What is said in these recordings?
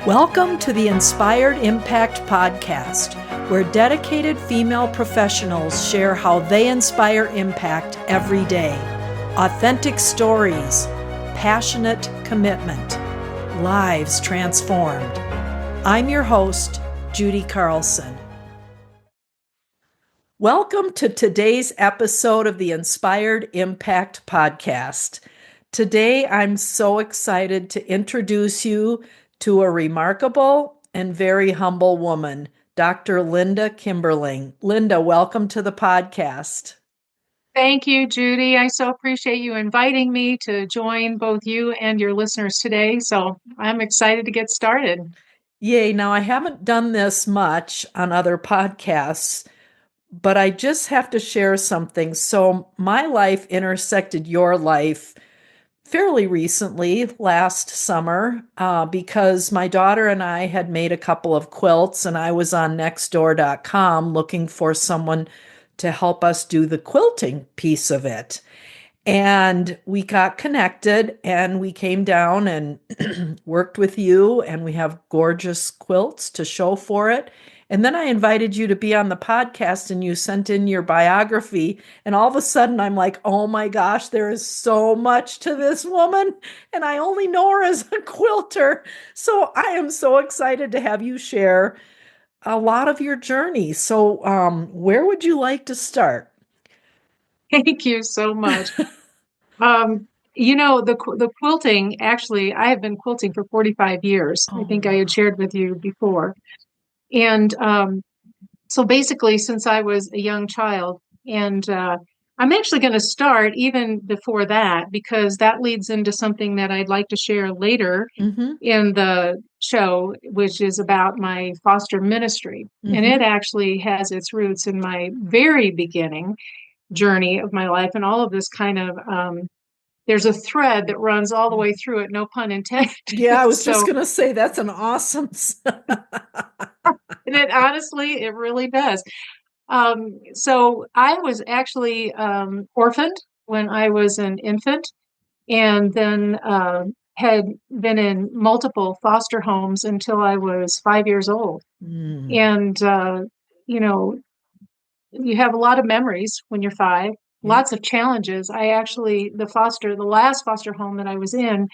Welcome to the Inspired Impact Podcast, where dedicated female professionals share how they inspire impact every day. Authentic stories, passionate commitment, lives transformed. I'm your host, Judy Carlson. Welcome to today's episode of the Inspired Impact Podcast. Today, I'm so excited to introduce you to a remarkable and very humble woman, Dr. Linda Kimberling. Linda, welcome to the podcast. Thank you, Judy. I so appreciate you inviting me to join both you and your listeners today. So I'm excited to get started. Yay. Now, I haven't done this much on other podcasts, but I just have to share something. So my life intersected your life fairly recently, last summer, because my daughter and I had made a couple of quilts, and I was on nextdoor.com looking for someone to help us do the quilting piece of it. And we got connected, and we came down and worked with you, and we have gorgeous quilts to show for it. And then I invited you to be on the podcast, and you sent in your biography. And all of a sudden, I'm like, oh my gosh, there is so much to this woman. And I only know her as a quilter. So I am so excited to have you share a lot of your journey. So where would you like to start? Thank you so much. The quilting, actually, I have been quilting for 45 years. I think I had shared with you before. And so basically, since I was a young child, and I'm actually going to start even before that, because that leads into something that I'd like to share later in the show, which is about my foster ministry. And it actually has its roots in my very beginning journey of my life. And all of this kind of, there's a thread that runs all the way through it, no pun intended. Yeah, I was just going to say that's an awesome. And it honestly, it really does. So I was actually orphaned when I was an infant, and then had been in multiple foster homes until I was 5 years old. And, you have a lot of memories when you're five, lots of challenges. I actually, the last foster home that I was in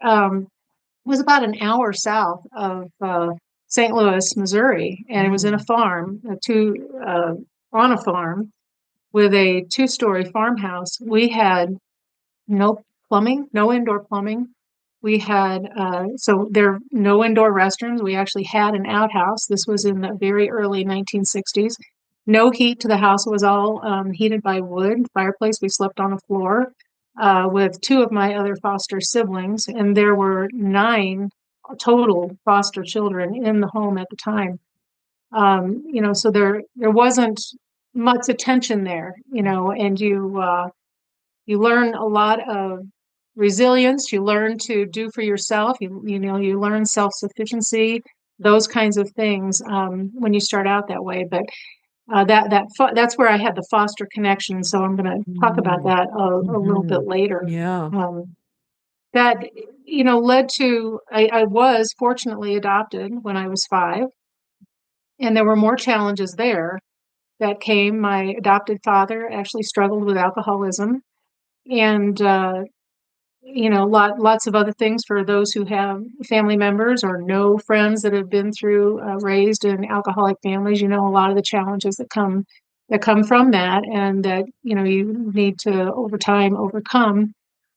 was about an hour south of St. Louis, Missouri, and it was in a farm, on a farm with a 2-story farmhouse. We had no plumbing, no indoor plumbing. We had no indoor restrooms. We actually had an outhouse. This was in the very early 1960s. No heat to the house. It was all heated by wood fireplace. We slept on the floor with 2 of my other foster siblings, and there were 9 total foster children in the home at the time. So there wasn't much attention there, and you learn a lot of resilience. You learn to do for yourself. You learn self-sufficiency, those kinds of things when you start out that way. But that's where I had the foster connection. So I'm going to talk about that a little bit later. Yeah. That led to I was fortunately adopted when I was 5, and there were more challenges there that came. My adopted father actually struggled with alcoholism, and lots of other things for those who have family members or know friends that have been through raised in alcoholic families. A lot of the challenges that come from that, and that you need to over time overcome.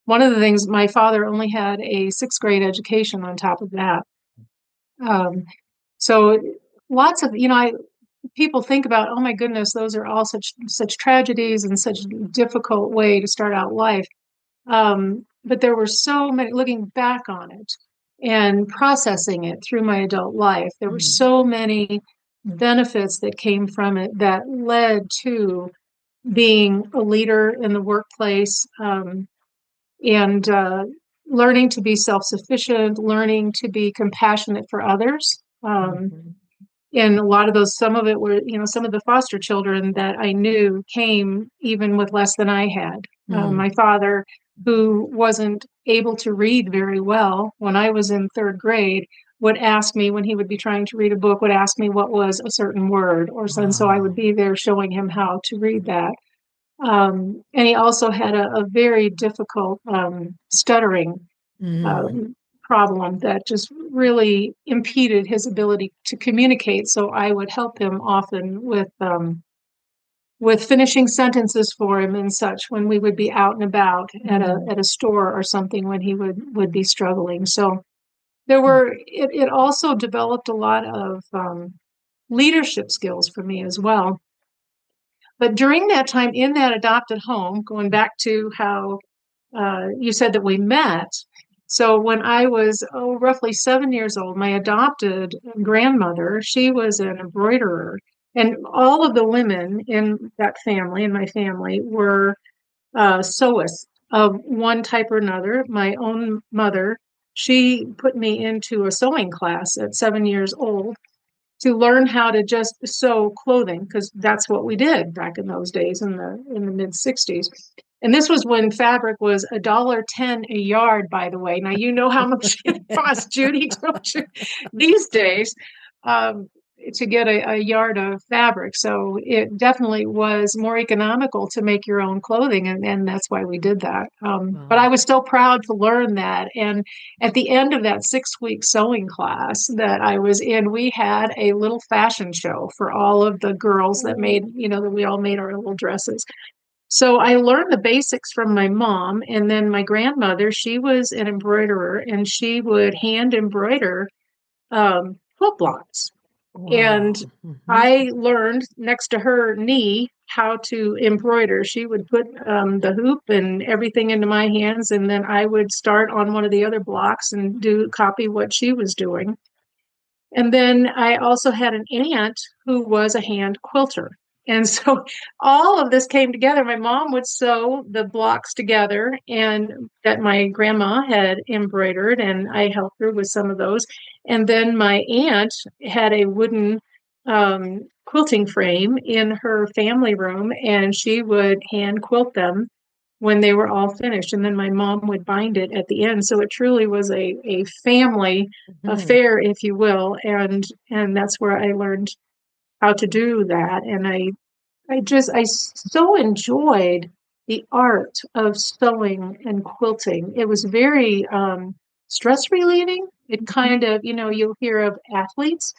One of the things, my father only had a 6th grade education on top of that. So lots of people think about, oh my goodness, those are all such tragedies and such a difficult way to start out life. But there were so many, looking back on it and processing it through my adult life, there were so many benefits that came from it that led to being a leader in the workplace, and learning to be self-sufficient, learning to be compassionate for others. And a lot of some of it were, some of the foster children that I knew came even with less than I had. My father, who wasn't able to read very well when I was in 3rd grade, would ask me when he would be trying to read a book, would ask me what was a certain word or so. And so I would Wow. be there showing him how to read that. And he also had a very difficult stuttering Mm. um, problem that just really impeded his ability to communicate. So I would help him often with finishing sentences for him and such when we would be out and about at a Mm. store or something when he would be struggling. So there were it also developed a lot of leadership skills for me as well. But during that time in that adopted home, going back to how you said that we met. So when I was roughly 7 years old, my adopted grandmother, she was an embroiderer, and all of the women in that family, in my family, were sewists of one type or another. My own mother, she put me into a sewing class at 7 years old to learn how to just sew clothing because that's what we did back in those days in the mid 60s. And this was when fabric was $1.10 a yard, by the way. Now you know how much it costs, Judy, don't you? These days, um, to get a yard of fabric. So it definitely was more economical to make your own clothing, and that's why we did that. But I Wow. was still proud to learn that. And at the end of that 6 week sewing class that I was in, we had a little fashion show for all of the girls that made, that we all made our little dresses. So I learned the basics from my mom. And then my grandmother, she was an embroiderer and she would hand embroider quilt blocks. And Wow. Hmm. I learned next to her knee how to embroider. She would put the hoop and everything into my hands, and then I would start on one of the other blocks and copy what she was doing. And then I also had an aunt who was a hand quilter. And so all of this came together. My mom would sew the blocks together and that my grandma had embroidered, and I helped her with some of those. And then my aunt had a wooden quilting frame in her family room, and she would hand quilt them when they were all finished. And then my mom would bind it at the end. So it truly was a family Hmm. affair, if you will. And that's where I learned how to do that. And I so enjoyed the art of sewing and quilting. It was very stress relieving. It kind of, you'll hear of athletes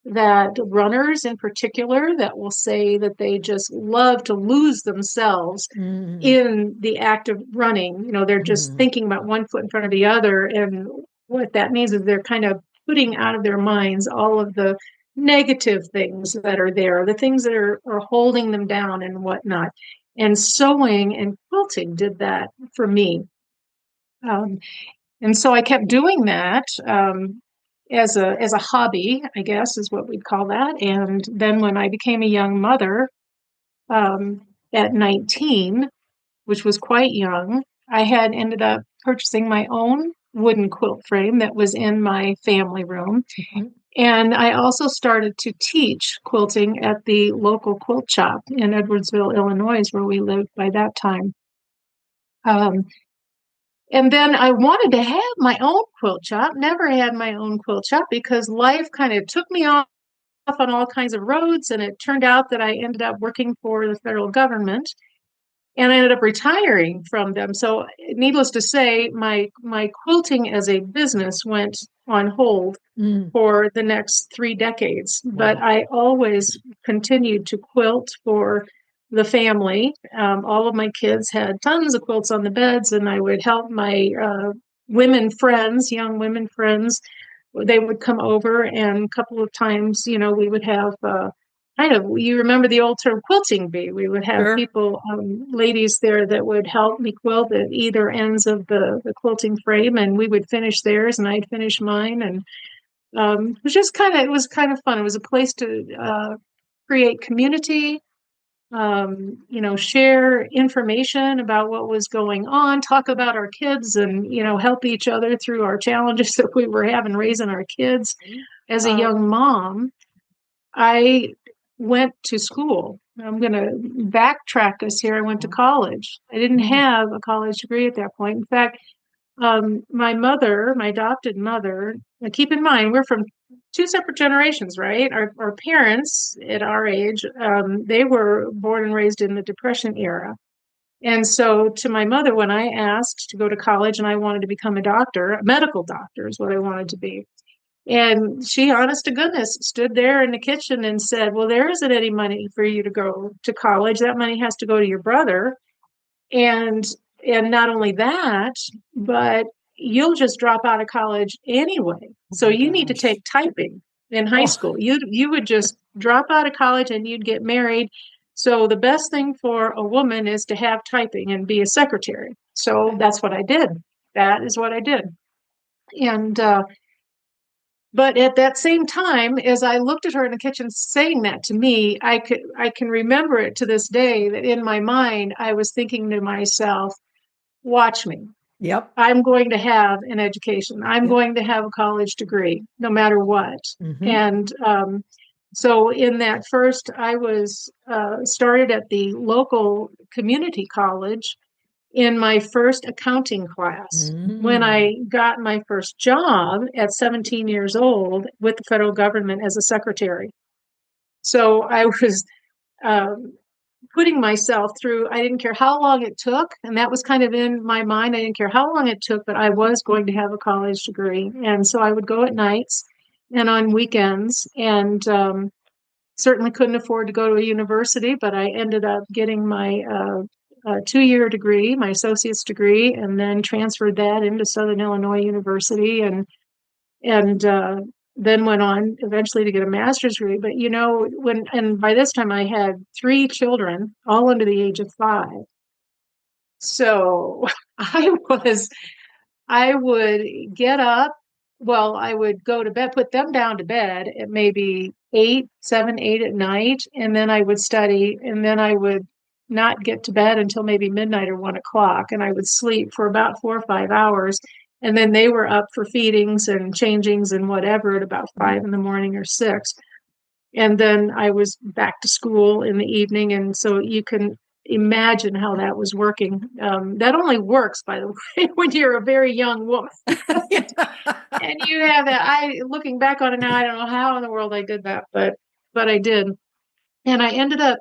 that runners in particular that will say that they just love to lose themselves Mm. in the act of running. They're just Mm. thinking about one foot in front of the other. And what that means is they're kind of putting out of their minds all of the negative things that are there, the things that are holding them down and whatnot. And sewing and quilting did that for me. Um, and so I kept doing that as a hobby, I guess is what we'd call that. And then when I became a young mother um, at 19, which was quite young, I had ended up purchasing my own wooden quilt frame that was in my family room. Mhm. And I also started to teach quilting at the local quilt shop in Edwardsville, Illinois, where we lived by that time. Um, and then I wanted to have my own quilt shop, never had my own quilt shop because life kind of took me off on all kinds of roads. And it turned out that I ended up working for the federal government and I ended up retiring from them. So, needless to say, my quilting as a business went on hold Mm. for the next 3 decades. But Wow. I always continued to quilt for the family. All of my kids had tons of quilts on the beds, and I would help my women friends, young women friends. They would come over, and a couple of times, we would have kind of, you remember the old term quilting bee. We would have Sure. people, ladies there that would help me quilt at either ends of the quilting frame, and we would finish theirs, and I'd finish mine. And it was kind of fun. It was a place to create community, share information about what was going on, talk about our kids, and help each other through our challenges that we were having raising our kids. As a young Um, mom, I went to school. I'm going to backtrack us here. I went to college. I didn't mm. have a college degree at that point. In fact, my mother, my adopted mother, now keep in mind, we're from two separate generations, right? Our parents at our age, they were born and raised in the Depression era. And so to my mother, when I asked to go to college and I wanted to become a doctor, a medical doctor is what I wanted to be. And she, honest to goodness, stood there in the kitchen and said, well, there isn't any money for you to go to college. That money has to go to your brother. And not only that, but you'll just drop out of college anyway. Oh So my you need to gosh. take typing in high Oh, school. You would just drop out of college and you'd get married. So the best thing for a woman is to have typing and be a secretary. So okay. that's what I did. That is what I did. And but at that same time, as I looked at her in the kitchen saying that to me, I can remember it to this day that in my mind I was thinking to myself, watch me. Yep. I'm going to have an education. I'm Yep. going to have a college degree, no matter what. Mm-hmm. And so, in that first, I was started at the local community college in my first accounting class. When Mm. I got my first job at 17 years old with the federal government as a secretary. So I was um, putting myself through, I didn't care how long it took. And that was kind of in my mind. I didn't care how long it took, but I was going to have a college degree. And so I would go at nights and on weekends and certainly couldn't afford to go to a university, but I ended up getting my 2-year degree, my associate's degree, and then transferred that into Southern Illinois University and then went on eventually to get a master's degree. But and by this time I had 3 children, all under the age of 5. So I was I would get up. Well, I would go to bed, put them down to bed at maybe 8, 7, 8 at night, and then I would study, and then I would not get to bed until maybe midnight or 1 o'clock, and I would sleep for about 4 or 5 hours. And then they were up for feedings and changings and whatever at about 5 in the morning or 6. And then I was back to school in the evening. And so you can imagine how that was working. That only works, by the way, when you're a very young woman. And you have that. Looking back on it now, I don't know how in the world I did that, but I did. And I ended up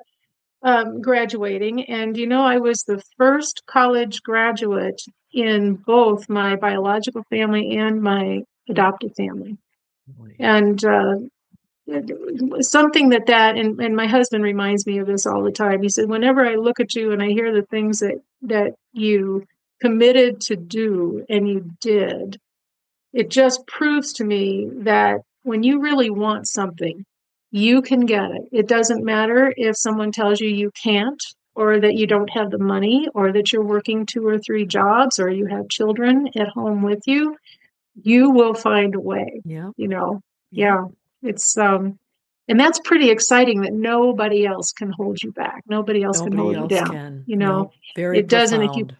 graduating. And, I was the first college graduate in both my biological family and my adopted family. And something and my husband reminds me of this all the time. He said, whenever I look at you and I hear the things that you committed to do and you did, it just proves to me that when you really want something, you can get it. It doesn't matter if someone tells you you can't, or that you don't have the money, or that you're working 2 or 3 jobs, or you have children at home with you. You will find a way, Yeah. you know. Yeah. Yeah. It's and that's pretty exciting that nobody else can hold you back. Nobody else can Nobody hold you else down. can. No. Very It doesn't if profound.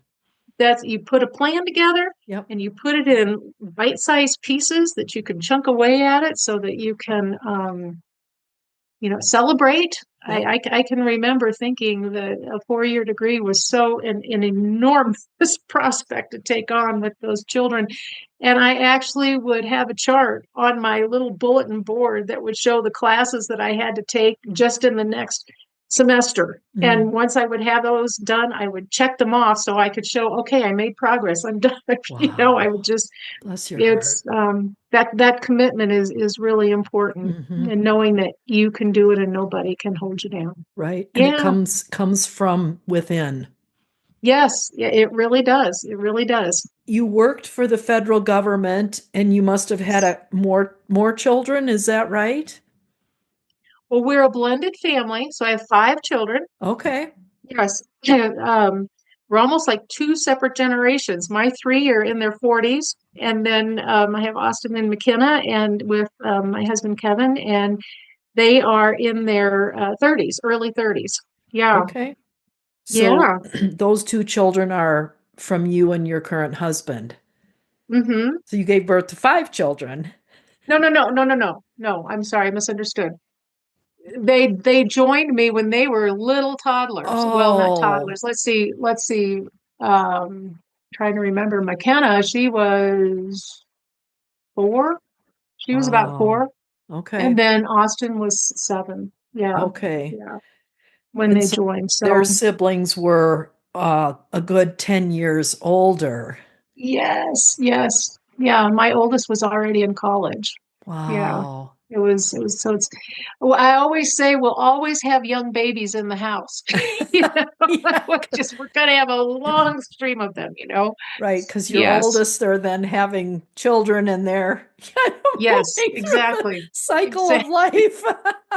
you put a plan together Yep. and you put it in bite-sized pieces that you can chunk away at it so that you can celebrate. Yep. I can remember thinking that a 4-year degree was so an enormous prospect to take on with those children. And I actually would have a chart on my little bulletin board that would show the classes that I had to take just in the next semester. Mm. And once I would have those done, I would check them off so I could show, okay, I made progress. I'm done. I Wow. would just Bless your heart. it's that commitment is really important, Hmm. and knowing that you can do it and nobody can hold you down. Right. And it Yeah. comes from within. Yes. Yeah, it really does. It really does. You worked for the federal government and you must have had more children, is that right? Well, we're a blended family, so I have 5 children. Okay. Yes. We're almost like 2 separate generations. My 3 are in their 40s, and then I have Austin and McKenna, and with my husband Kevin, and they are in their 30s, early 30s. Yeah. Okay. So Yeah. those two children are from you and your current husband. Mm-hmm. So you gave birth to 5 children. No, no, no, no, no, no, no. I'm sorry, I misunderstood. They joined me when they were little toddlers. Well, not Oh, toddlers. Let's see. Um, trying to remember. McKenna, she was 4. She was about Wow. 4. And Okay. then Austin was 7. Yeah. Okay. Yeah. When And they so joined. their So siblings were a good 10 years older. yes, yes. Yeah. My oldest was already in college. Yeah. Wow. So it's, well, I always say we'll always have young babies in the house. You know, Yeah, we're going to have a long stream of them, you know? right, because your Yes. oldest are then having children and they're kind of Yes, moving through the exactly. cycle of Exactly. life.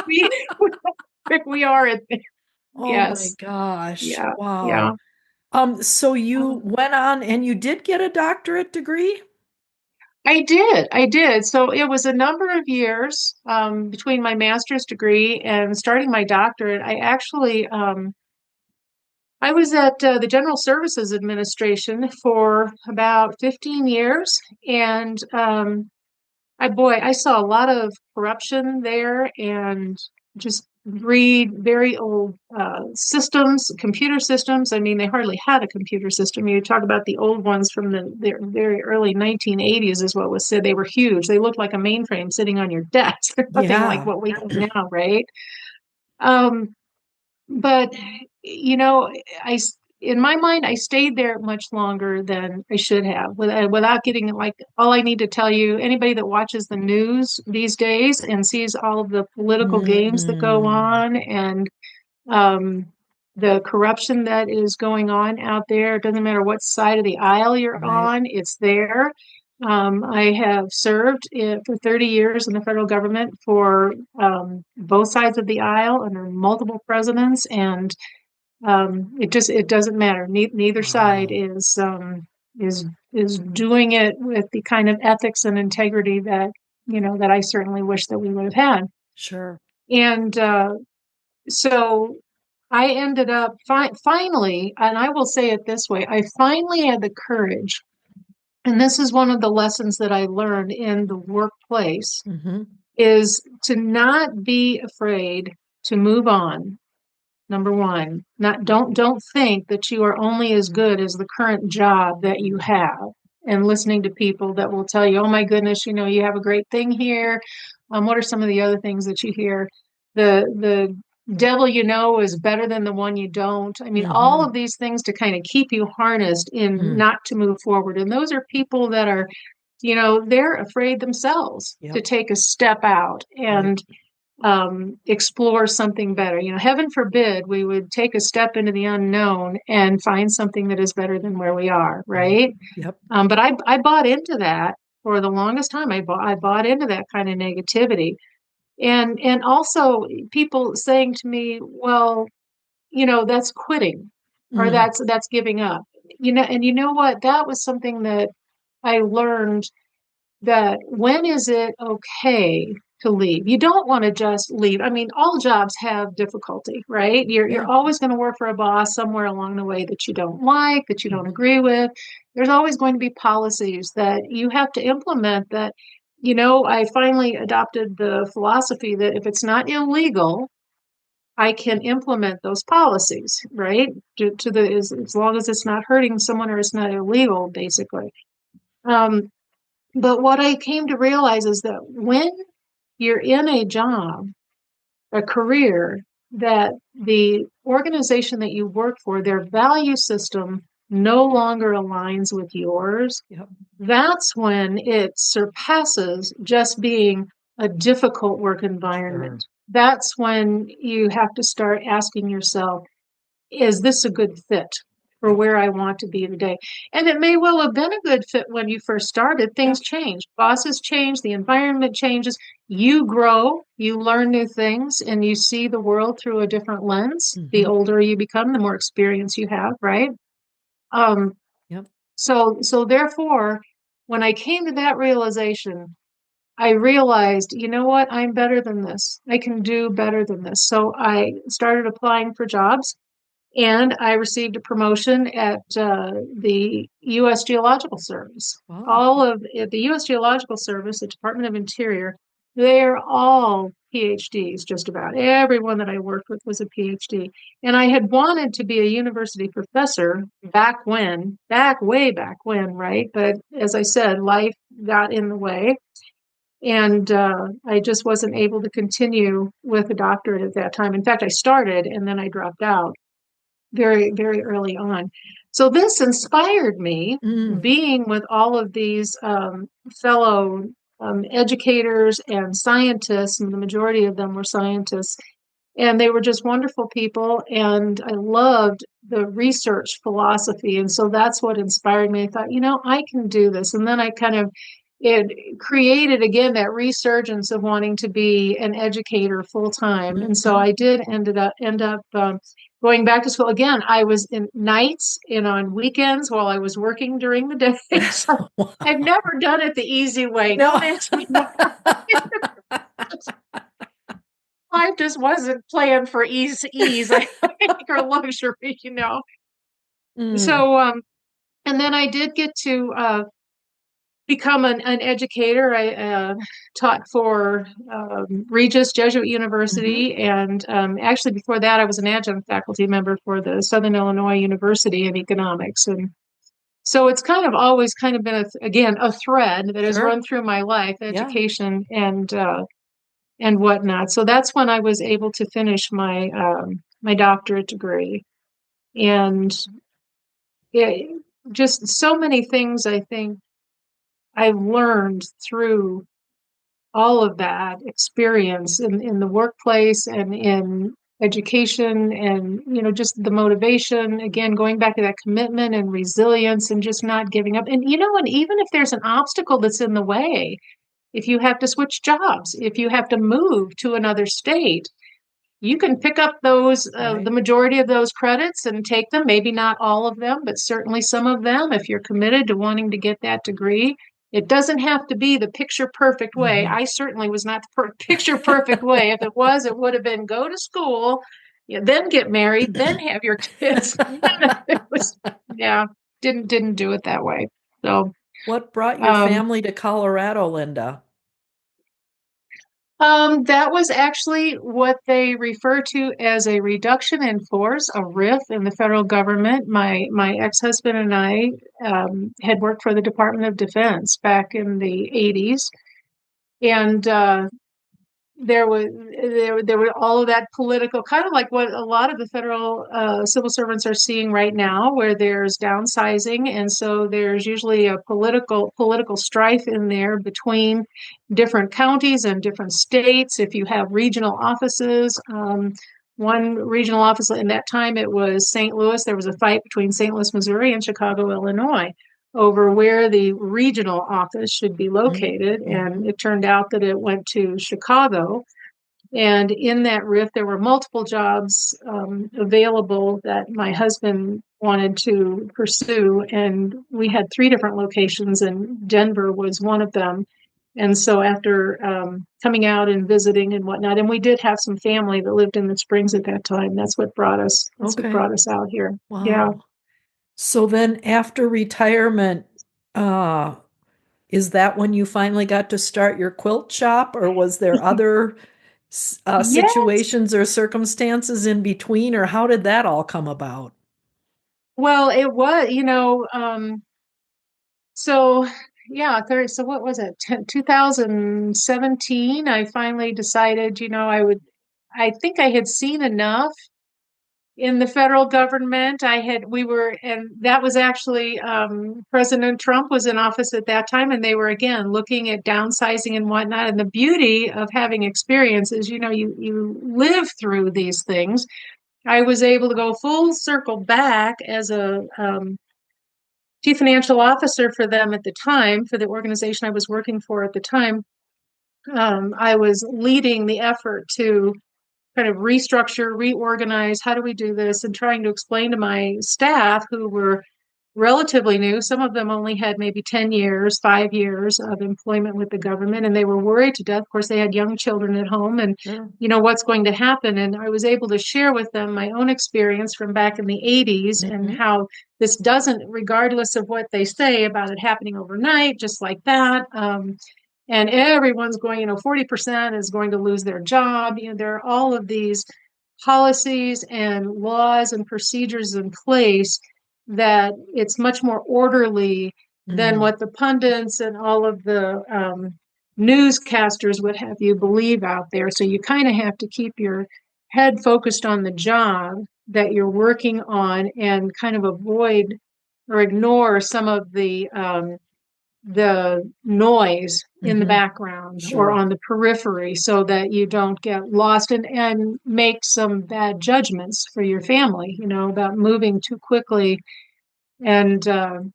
We, we are at, Oh my yes. gosh. Yeah. Yeah. Wow. So you Um, went on and you did get a doctorate degree? I did. I did. So it was a number of years between my master's degree and starting my doctorate. I was at the General Services Administration for about 15 years, and I saw a lot of corruption there, and just read very old systems, computer systems. I mean, they hardly had a computer system. You talk about the old ones from the very early 1980s, is what was said. They were huge. They looked like a mainframe sitting on your desk. Nothing like Yeah. what we have now, right? Um, but you know, I in my mind, I stayed there much longer than I should have, without getting like all I need to tell you. Anybody that watches the news these days and sees all of the political games that go Mm, on and um, the corruption that is going on out there, it doesn't matter what side of the aisle you're right. on, it's there. I have served for 30 years in the federal government for both sides of the aisle under multiple presidents, and it doesn't matter. Neither side Wow. is is doing it with the kind of ethics and integrity that that I certainly wish that we would have had. Sure. And so I ended up finally, and I will say it this way: I finally had the courage, and this is one of the lessons that I learned in the workplace, Hmm. is to not be afraid to move on. Number one, not don't think that you are only as good as the current job that you have. And listening to people that will tell you, "Oh my goodness, you have a great thing here." What are some of the other things that you hear? The devil you know is better than the one you don't. I mean, all Hmm. of these things to kind of keep you harnessed in Mm. not to move forward. And those are people that are, they're afraid themselves to Yep. take a step out Right. and explore something better. Heaven forbid we would take a step into the unknown and find something that is better than where we are, Right. right? Yep. But I bought into that for the longest time. I bought into that kind of negativity, and also people saying to me, "Well, that's quitting, or Mm. that's giving up." And you know what? That was something that I learned, that when is it okay to leave? You don't want to just leave. I mean, all jobs have difficulty, right? You're Yeah. always going to work for a boss somewhere along the way that you don't like, that you Yeah. don't agree with. There's always going to be policies that you have to implement that. I finally adopted the philosophy that if it's not illegal, I can implement those policies, right? As long as it's not hurting someone or it's not illegal, basically. Um, but what I came to realize is that when you're in a job, a career, that the organization that you work for, their value system no longer aligns with yours, Yep. that's when it surpasses just being a difficult work Sure. environment. That's when you have to start asking yourself, is this a good fit for Yep. where I want to be today? And it may well have been a good fit when you first started. Yeah. Things change, bosses change, the environment changes. You grow, you learn new things, and you see the world through a different lens. The Hmm. older you become, the more experience you have, right? Um, Yep. so therefore, when I came to that realization, I realized, you know what? I'm better than this. I can do better than this. So I started applying for jobs, and I received a promotion at the U.S. Geological Service. Wow. All of the U.S. Geological Service, the Department of Interior, they're all PhDs, just about. Everyone that I worked with was a PhD. And I had wanted to be a university professor way back when, right? But as I said, life got in the way. And I just wasn't able to continue with a doctorate at that time. In fact, I started and then I dropped out very, very early on. So this inspired me, Mm. being with all of these fellow educators and scientists, and the majority of them were scientists, and they were just wonderful people. And I loved the research philosophy. And so that's what inspired me. I thought, I can do this. And then it created again that resurgence of wanting to be an educator full time. And so Mhm. I did end up going back to school again. I was in nights and on weekends while I was working during the day. So I've Wow. never done it the easy way. No. Don't ask me why. I just wasn't playing for ease, I think, or luxury. Mm. So, and then I did get to become an educator. I taught for Regis, Jesuit Mhm. University, and actually before that, I was an adjunct faculty member for the Southern Illinois University in economics. And so it's kind of always kind of been, again, a thread that has Sure. run through my life, Yeah. education and whatnot. So that's when I was able to finish my doctorate degree, and it, just so many things I think I've learned through all of that experience in the workplace and in education, and just the motivation, again going back to that commitment and resilience and just not giving up. And even if there's an obstacle that's in the way, if you have to switch jobs, if you have to move to another state, you can pick up the Right. majority of those credits and take them, maybe not all of them, but certainly some of them, if you're committed to wanting to get that degree. It doesn't have to be the picture perfect way. Mhm. I certainly was not the picture perfect way. If it was, it would have been go to school, then get married, then have your kids. None of it was, yeah, didn't do it that way. So, What brought your um, family to Colorado, Linda? That was actually what they refer to as a reduction in force, a RIF in the federal government. My ex-husband and I had worked for the Department of Defense back in the 80s, and there were all of that political, kind of like what a lot of the federal civil servants are seeing right now, where there's downsizing, and so there's usually a political strife in there between different counties and different states. If you have regional offices, one regional office in that time, it was St. Louis. There was a fight between St. Louis, Missouri, and Chicago, Illinois, over where the regional office should be located. Mm-hmm. And it turned out that it went to Chicago. And in that RIF, there were multiple jobs available that my husband wanted to pursue. And we had three different locations, and Denver was one of them. And so after coming out and visiting and whatnot, and we did have some family that lived in the Springs at that time. That's what Okay. brought us out here. Yeah. Wow. So then after retirement, uh, is that when you finally got to start your quilt shop, or was there other Yes. situations or circumstances in between, or how did that all come about? Well, it was, so yeah, so what was it? 2017, I finally decided, I think I had seen enough in the federal government. And that was actually, President Trump was in office at that time, and they were again looking at downsizing and whatnot. And the beauty of having experience is, you live through these things. I was able to go full circle back as a chief financial officer for them at the time, for the organization I was working for at the time. I was leading the effort to kind of restructure, reorganize. How do we do this? And trying to explain to my staff, who were relatively new. Some of them only had maybe 10 years, 5 years of employment with the government, and they were worried to death. Of course, they had young children at home, and Sure. what's going to happen. And I was able to share with them my own experience from back in the 80s, and Hmm. how this doesn't, regardless of what they say about it happening overnight, just like that. and everyone's going, 40% is going to lose their job. There are all of these policies and laws and procedures in place that it's much more orderly than Mm, what the pundits and all of the newscasters would have you believe out there. So you kind of have to keep your head focused on the job that you're working on and kind of avoid or ignore some of the noise in the hmm. background or Sure. on the periphery so that you don't get lost and make some bad judgments for your family, about moving too quickly and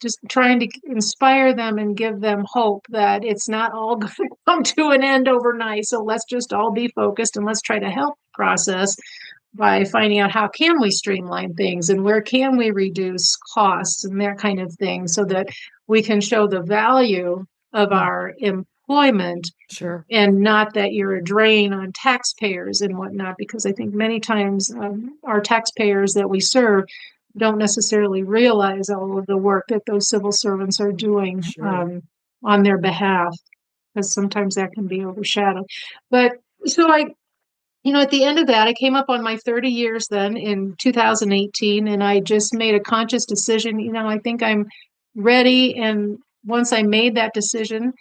just trying to inspire them and give them hope that it's not all going to come to an end overnight. So let's just all be focused and let's try to help process by finding out how can we streamline things and where can we reduce costs and that kind of thing so that we can show the value of Mm, our employment sure. and not that you're a drain on taxpayers and whatnot, because I think many times our taxpayers that we serve don't necessarily realize all of the work that those civil servants are doing Sure. on their behalf, because sometimes that can be overshadowed. But so at the end of that, I came up on my 30 years then in 2018, and I just made a conscious decision. I think I'm ready. And once I made that decision,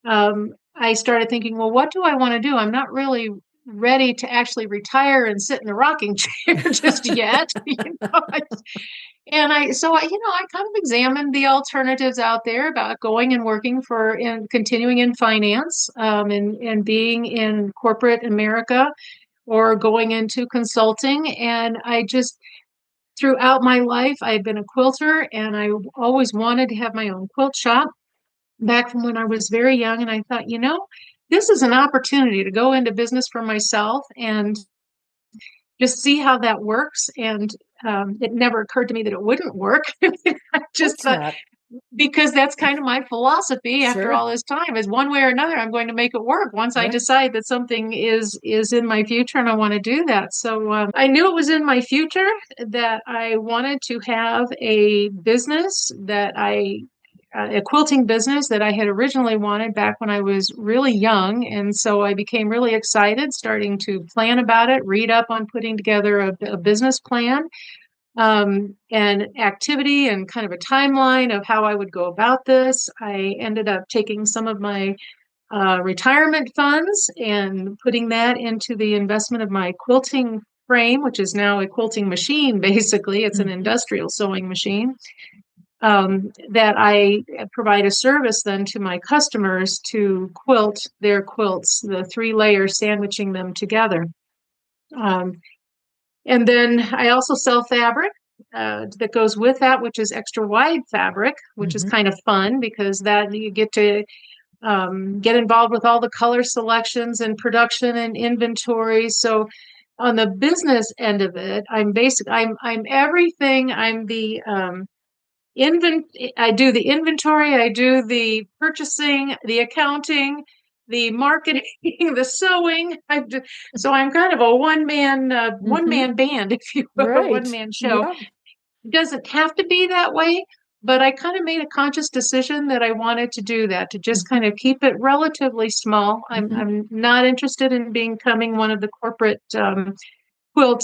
I started thinking, well, what do I want to do? I'm not really ready to actually retire and sit in the rocking chair just yet. I kind of examined the alternatives out there about going and working and continuing in finance, and being in corporate America or going into consulting. And I just, throughout my life, I had been a quilter and I always wanted to have my own quilt shop back from when I was very young. And I thought, this is an opportunity to go into business for myself and just see how that works. And it never occurred to me that it wouldn't work. I just What's thought, not? because that's kind of my philosophy after Sure. all this time is one way or another, I'm going to make it work once I Right. decide that something is in my future and I want to do that. So I knew it was in my future that I wanted to have a business a quilting business that I had originally wanted back when I was really young. And so I became really excited, starting to plan about it, read up on putting together a business plan, and activity and kind of a timeline of how I would go about this. I ended up taking some of my retirement funds and putting that into the investment of my quilting frame, which is now a quilting machine, basically. It's an Hmm. industrial sewing machine. That I provide a service then to my customers to quilt their quilts, the 3 layers, sandwiching them together. Um, and then I also sell fabric that goes with that, which is extra wide fabric, which is Hmm. kind of fun because that you get to get involved with all the color selections and production and inventory. So on the business end of it, I'm everything. I'm the I do the inventory, I do the purchasing, the accounting, the marketing, the sewing. So I'm kind of a one Hmm. man band, if you will, a one Right. man show. Yep. It doesn't have to be that way, but I kind of made a conscious decision that I wanted to do that, to just Hmm. kind of keep it relatively small. Hmm. I'm not interested in becoming one of the corporate quilt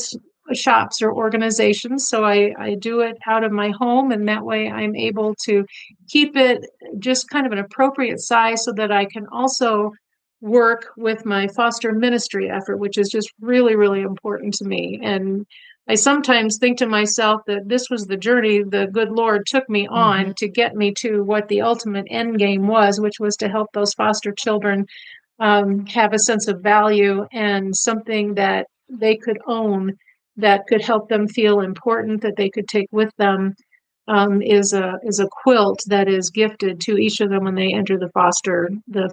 shops or organizations. So I do it out of my home, and that way I'm able to keep it just kind of an appropriate size so that I can also work with my foster ministry effort, which is just really, really important to me. And I sometimes think to myself that this was the journey the good Lord took me Hmm. on to get me to what the ultimate end game was, which was to help those foster children have a sense of value and something that they could own that could help them feel important, that they could take with them, is a quilt that is gifted to each of them when they enter the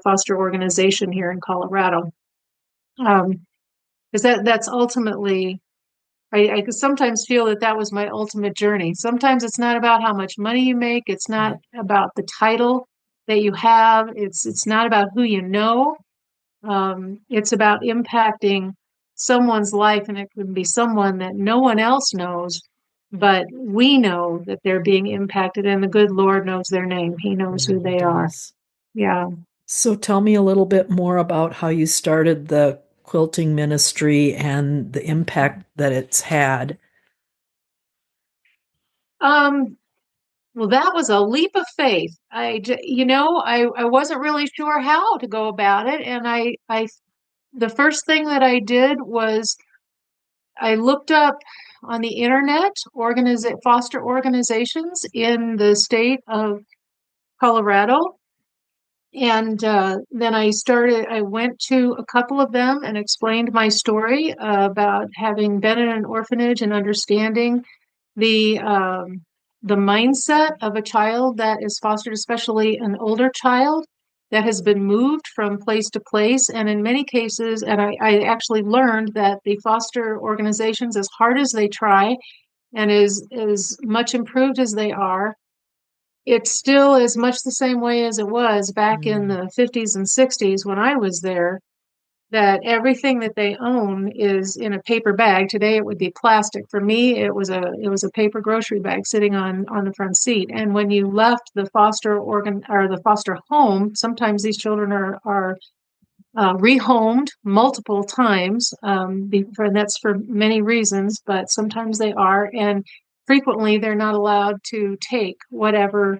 foster organization here in Colorado. Because that's ultimately, I could sometimes feel that that was my ultimate journey. Sometimes it's not about how much money you make. It's not Right. about the title that you have. It's not about who you know. It's about impacting someone's life, and it can be someone that no one else knows, but we know that they're being impacted, and the good Lord knows their name. He knows Yeah, who he they are. does. Yeah. So tell me a little bit more about how you started the quilting ministry and the impact that it's had. Um, well, that was a leap of faith. I wasn't really sure how to go about it, and the first thing that I did was I looked up on the internet foster organizations in the state of Colorado. And then I went to a couple of them and explained my story about having been in an orphanage and understanding the um, the mindset of a child that is fostered, especially an older child that has been moved from place to place. And in many cases, and I actually learned that the foster organizations, as hard as they try and as much improved as they are, it's still as much the same way as it was back in Mm. the 50s and 60s when I was there, that everything that they own is in a paper bag. Today it would be plastic. For me, it was a paper grocery bag sitting on the front seat. And when you left the foster organ or the foster home, sometimes these children are rehomed multiple times. And that's for many reasons, but sometimes they are. And frequently they're not allowed to take whatever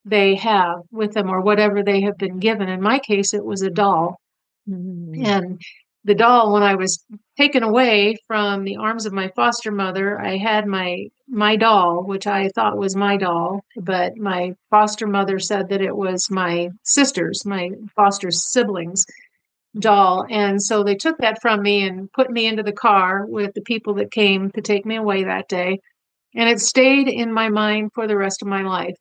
they have with them or whatever they have been given. In my case, it was a doll. Mm. And the doll, when I was taken away from the arms of my foster mother, I had my doll, which I thought was my doll, but my foster mother said that it was my sister's, my foster siblings' doll. And so they took that from me and put me into the car with the people that came to take me away that day. And it stayed in my mind for the rest of my life.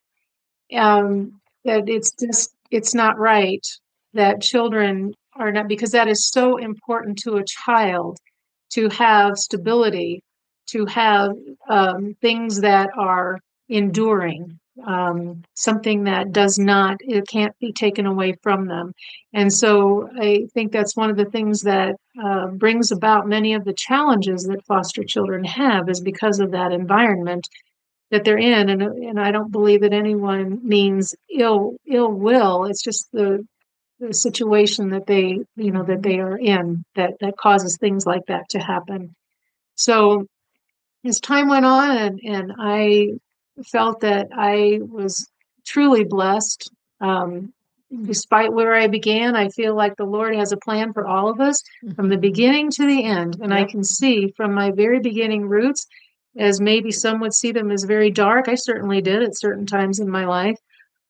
That it's not right that children are not, because that is so important to a child to have stability, to have things that are enduring, something that does not, it can't be taken away from them. And so I think that's one of the things that brings about many of the challenges that foster children have, is because of that environment that they're in. And I don't believe that anyone means ill will. It's just the situation that that Mhm. they are in that causes things like that to happen. So as time went on, and I felt that I was truly blessed. Um, Despite where I began, I feel like the Lord has a plan for all of us from the Mhm. beginning to the end. And I Yep. can see from my very beginning roots, as maybe some would see them as very dark, I certainly did at certain times in my life.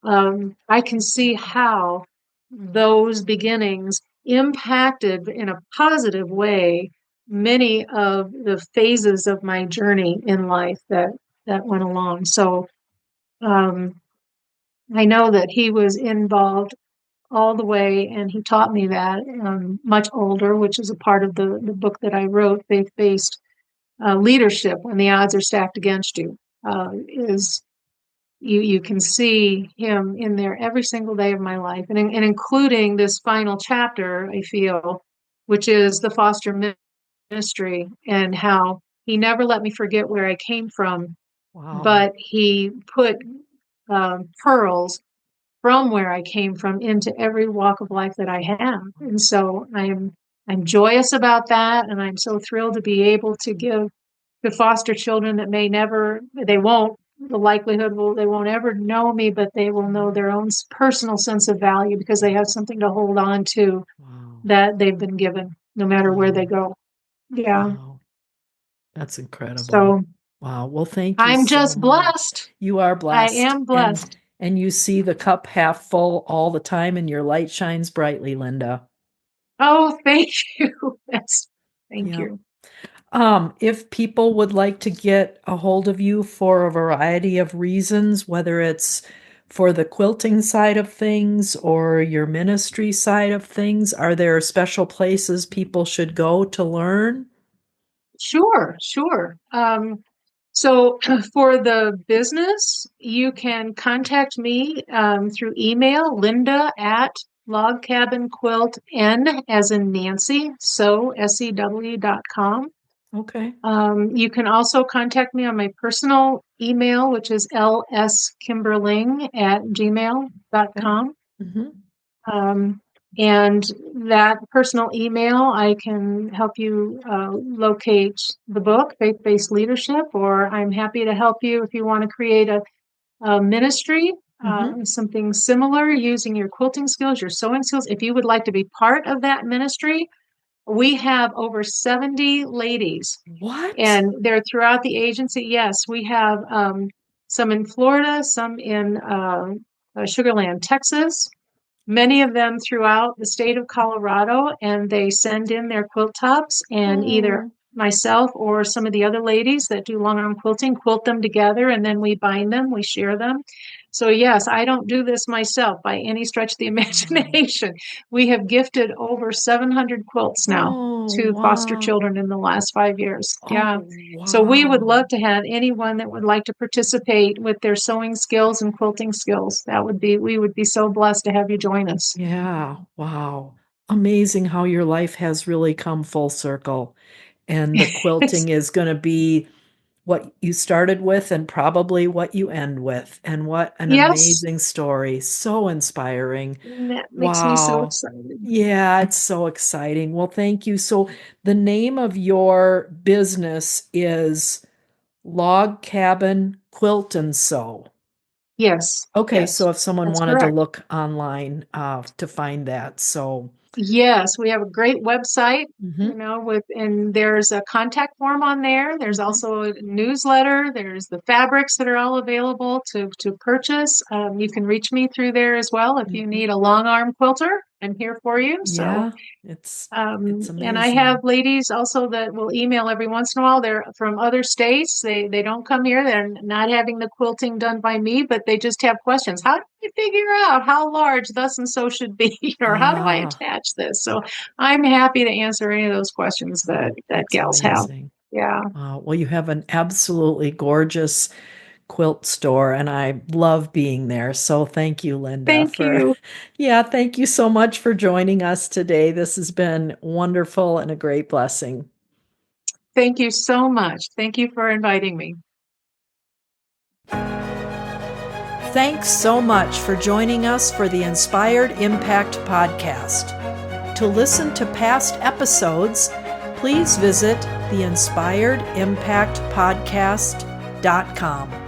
I can see how those beginnings impacted in a positive way many of the phases of my journey in life that went along. So um, I know that he was involved all the way, and he taught me that much older, which is a part of the book that I wrote, Faith-Based Leadership When the Odds Are Stacked Against You. Is you can see him in there every single day of my life, and including this final chapter, I feel, which is the foster ministry, and how he never let me forget where I came from, Wow. but he put pearls from where I came from into every walk of life that I have. And so I'm joyous about that, and I'm so thrilled to be able to give to foster children that they won't, the likelihood will they won't ever know me, but they will know Mm. their own personal sense of value because they have something to hold on to Wow. that they've been given, no matter where they Wow. go. Yeah. Wow. That's incredible. So Wow. Well, thank you I'm so just much. blessed. You are I blessed, am blessed. and you see the cup half full all the time, and your light shines brightly, Linda. Oh, thank you. Thank Yep. you. If people would like to get a hold of you for a variety of reasons, whether it's for the quilting side of things or your ministry side of things, are there special places people should go to learn? Sure, sure. So for the business, you can contact me through email, Linda at logcabinquiltn as in Nancy, sew.com. Okay. You can also contact me on my personal email, which is lskimberling at Okay. gmail.com. Mm-hmm. And that personal email, I can help you locate the book, Faith-Based Leadership, or I'm happy to help you if you want to create a ministry, something similar using your quilting skills, your sewing skills. If you would like to be part of that ministry, we have over 70 ladies, What? and they're throughout the agency. Yes, we have some in Florida, some in Sugar Land, Texas, many of them throughout the state of Colorado, and they send in their quilt tops, and either Oh, myself or some of the other ladies that do long arm quilting quilt them together, and then we bind them, we share them. So yes, I don't do this myself by any stretch of the wow. imagination. We have gifted over 700 quilts now Oh, to foster wow. children in the last 5 years. Yeah. Oh, So we would wow. love to have anyone that would like to participate with their sewing skills and quilting skills. We would be so blessed to have you join us. Yeah, wow. Amazing how your life has really come full circle. And the quilting is going to be what you started with and probably what you end with. And what an Yes, amazing story. So inspiring. that makes me so Wow. excited. Yeah, it's so exciting. Well, thank you. So, the name of your business is Log Cabin Quilt and Sew. Yes, Okay, yes, so if someone that's wanted to correct. look online to find that, so Yes, we have a great website, mhm, and there's a contact form on there. There's mhm, also a newsletter. There's the fabrics that are all available to purchase. You can reach me through there as well if you mhm. need a long arm quilter. I'm here for you. So Yeah, it's and I have amazing. ladies also that will email every once in a while. They're from other states. They don't come here. They're not having the quilting done by me, but they just have questions. How do I figure out how large thus and so should be, or how do I Ah, attach this? So I'm happy to answer any of those questions that that's gals have. amazing. Yeah. Well, you have an absolutely gorgeous quilt store, and I love being there. So thank you, Linda, Thank for you. yeah, thank you so much for joining us today. This has been wonderful and a great blessing. Thank you so much. Thank you for inviting me. Thanks so much for joining us for the Inspired Impact podcast. To listen to past episodes, please visit theinspiredImpactPodcast.com.